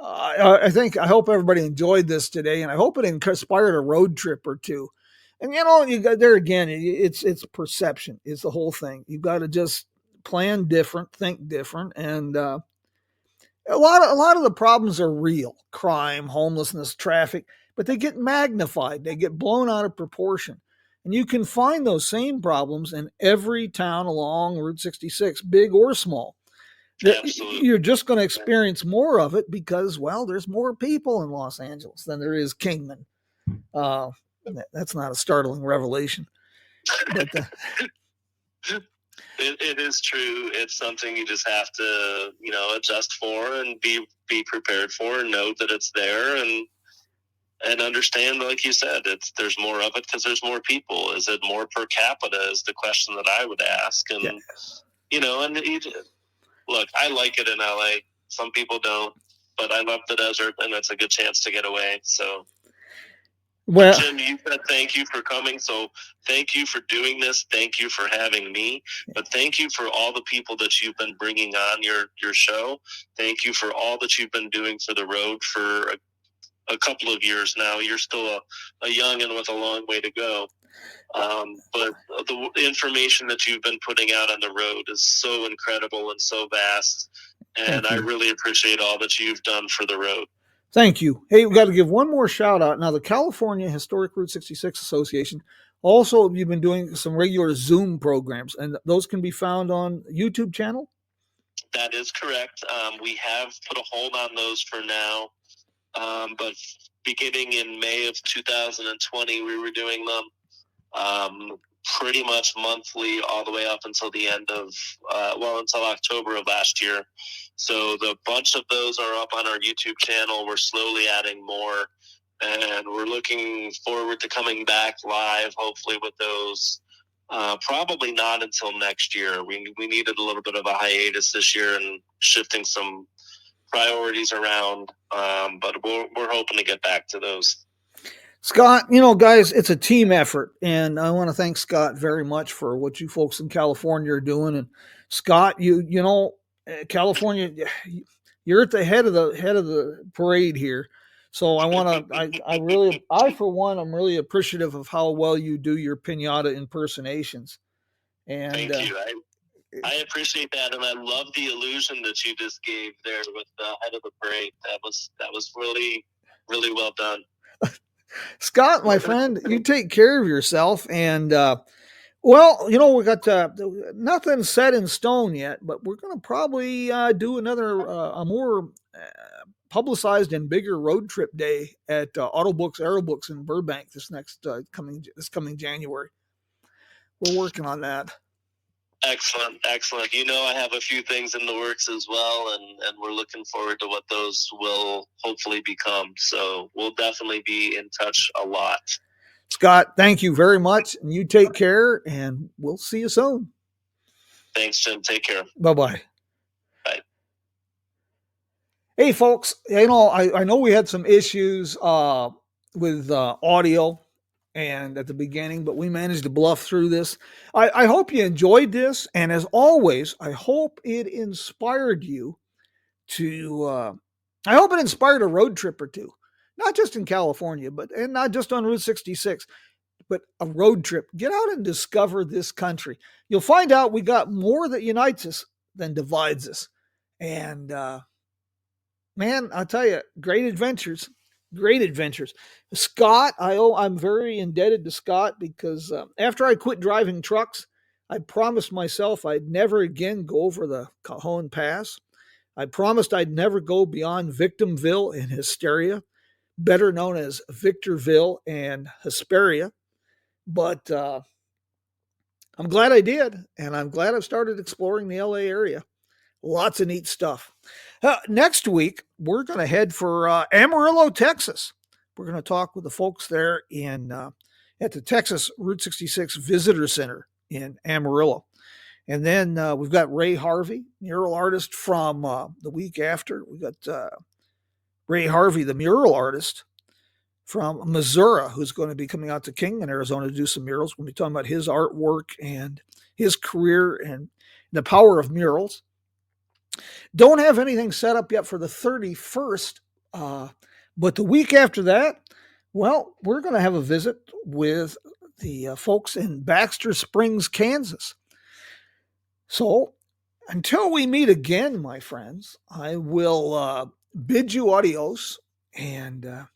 I hope everybody enjoyed this today, and I hope it inspired a road trip or two. And you got there again, it's perception. It's the whole thing. You've got to just plan different, think different, and a lot of the problems are real: crime, homelessness, traffic, but they get magnified. They get blown out of proportion. And you can find those same problems in every town along Route 66, big or small. Absolutely. You're just going to experience more of it because, well, there's more people in Los Angeles than there is Kingman. That's not a startling revelation. But it is true. It's something you just have to, adjust for and be prepared for, and know that it's there, and understand, like you said, there's more of it because there's more people. Is it more per capita is the question that I would ask. And, look, I like it in LA. Some people don't, but I love the desert, and it's a good chance to get away. So, well, Jim, you said thank you for coming. So thank you for doing this. Thank you for having me. But thank you for all the people that you've been bringing on your show. Thank you for all that you've been doing for the road for a couple of years now. You're still a youngin' with a long way to go. But the information that you've been putting out on the road is so incredible and so vast. And I really appreciate all that you've done for the road. Thank you. Hey, we've got to give one more shout out. Now, the California Historic Route 66 Association Also, you've been doing some regular Zoom programs, and those can be found on YouTube channel. That is correct. We have put a hold on those for now, but beginning in May of 2020, we were doing them pretty much monthly all the way up until the end of, until October of last year. So the bunch of those are up on our YouTube channel. We're slowly adding more, and we're looking forward to coming back live, hopefully with those. Probably not until next year. We needed a little bit of a hiatus this year and shifting some priorities around, but we're hoping to get back to those. Scott, guys, it's a team effort, and I want to thank Scott very much for what you folks in California are doing. And Scott, California, you're at the head of the parade here. So I for one, I'm really appreciative of how well you do your piñata impersonations. And thank you. I appreciate that, and I love the illusion that you just gave there with the head of the parade. That was really, really well done. Scott, my friend, you take care of yourself. And we got nothing set in stone yet, but we're going to probably do another a more publicized and bigger road trip day at Autobooks Aerobooks in Burbank this coming January. We're working on that. Excellent. I have a few things in the works as well, and we're looking forward to what those will hopefully become. So we'll definitely be in touch a lot. Scott, thank you very much, and you take care, and we'll see you soon. Thanks, Jim. Take care. Bye-bye. Bye. Hey, folks, I know we had some issues with audio and at the beginning, but we managed to bluff through this. I hope you enjoyed this, and as always, I hope it inspired you to. I hope it inspired a road trip or two, not just in California, and not just on Route 66, but a road trip. Get out and discover this country. You'll find out we got more that unites us than divides us, and man, I'll tell you, great adventures. Scott, I'm very indebted to Scott because after I quit driving trucks, I promised myself I'd never again go over the Cajon Pass. I promised I'd never go beyond Victimville and Hysteria, better known as Victorville and Hesperia. But I'm glad I did, and I'm glad I've started exploring the LA area. Lots of neat stuff. Next week, we're going to head for Amarillo, Texas. We're going to talk with the folks there at the Texas Route 66 Visitor Center in Amarillo. And then we've got Ray Harvey, mural artist from the week after. We've got Ray Harvey, the mural artist from Missouri, who's going to be coming out to Kingman, Arizona to do some murals. We'll be talking about his artwork and his career and the power of murals. Don't have anything set up yet for the 31st, but the week after that, well, we're going to have a visit with the folks in Baxter Springs, Kansas. So until we meet again, my friends, I will bid you adios, and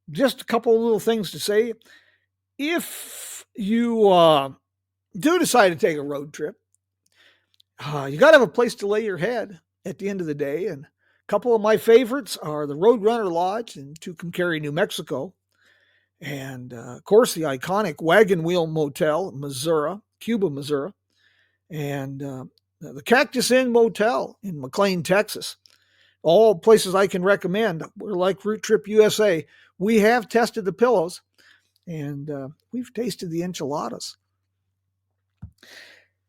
just a couple of little things to say. If you do decide to take a road trip, you got to have a place to lay your head at the end of the day. And a couple of my favorites are the Roadrunner Lodge in Tucumcari, New Mexico. And, of course, the iconic Wagon Wheel Motel, Cuba, Missouri. And the Cactus Inn Motel in McLean, Texas. All places I can recommend. We're like Route Trip USA. We have tested the pillows, and we've tasted the enchiladas.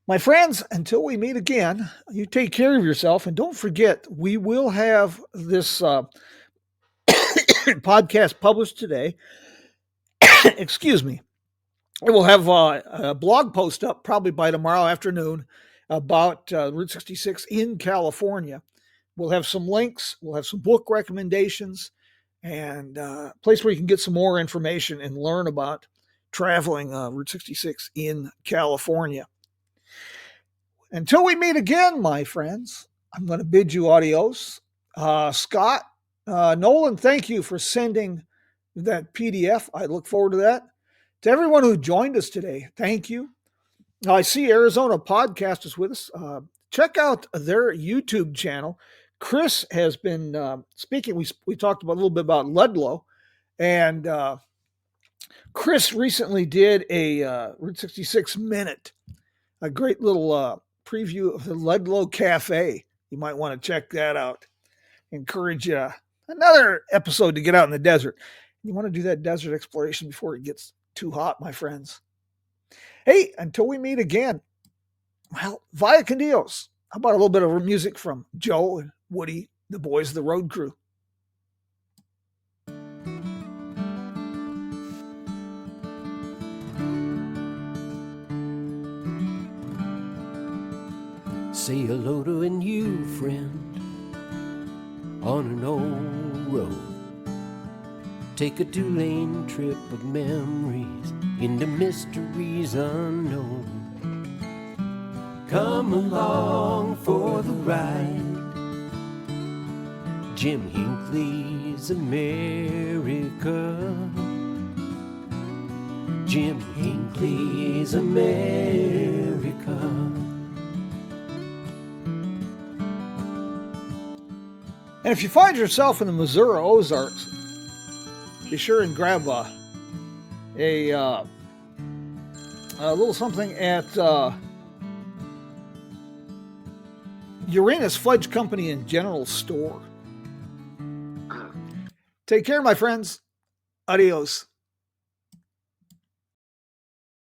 My friends, until we meet again, you take care of yourself. And don't forget, we will have this podcast published today. Excuse me. We'll have a blog post up probably by tomorrow afternoon about Route 66 in California. We'll have some links. We'll have some book recommendations and a place where you can get some more information and learn about traveling Route 66 in California. Until we meet again, my friends, I'm going to bid you adios. Scott, Nolan, thank you for sending that PDF. I look forward to that. To everyone who joined us today, thank you. Now, I see Arizona Podcast is with us. Check out their YouTube channel. Chris has been speaking. We talked about a little bit about Ludlow, and Chris recently did a Route 66 minute, a great little preview of the Ludlow Cafe. You might want to check that out. Encourage another episode to get out in the desert. You want to do that desert exploration before it gets too hot, my friends. Hey, until we meet again, well, via con Dios. How about a little bit of music from Joe and Woody, the boys of the road crew? Say hello to a new friend on an old road. Take a 2-lane trip of memories into mysteries unknown. Come along for the ride. Jim Hinckley's America. Jim Hinckley's America. And if you find yourself in the Missouri Ozarks, be sure and grab a little something at Uranus Fudge Company and General Store. Take care, my friends. Adios.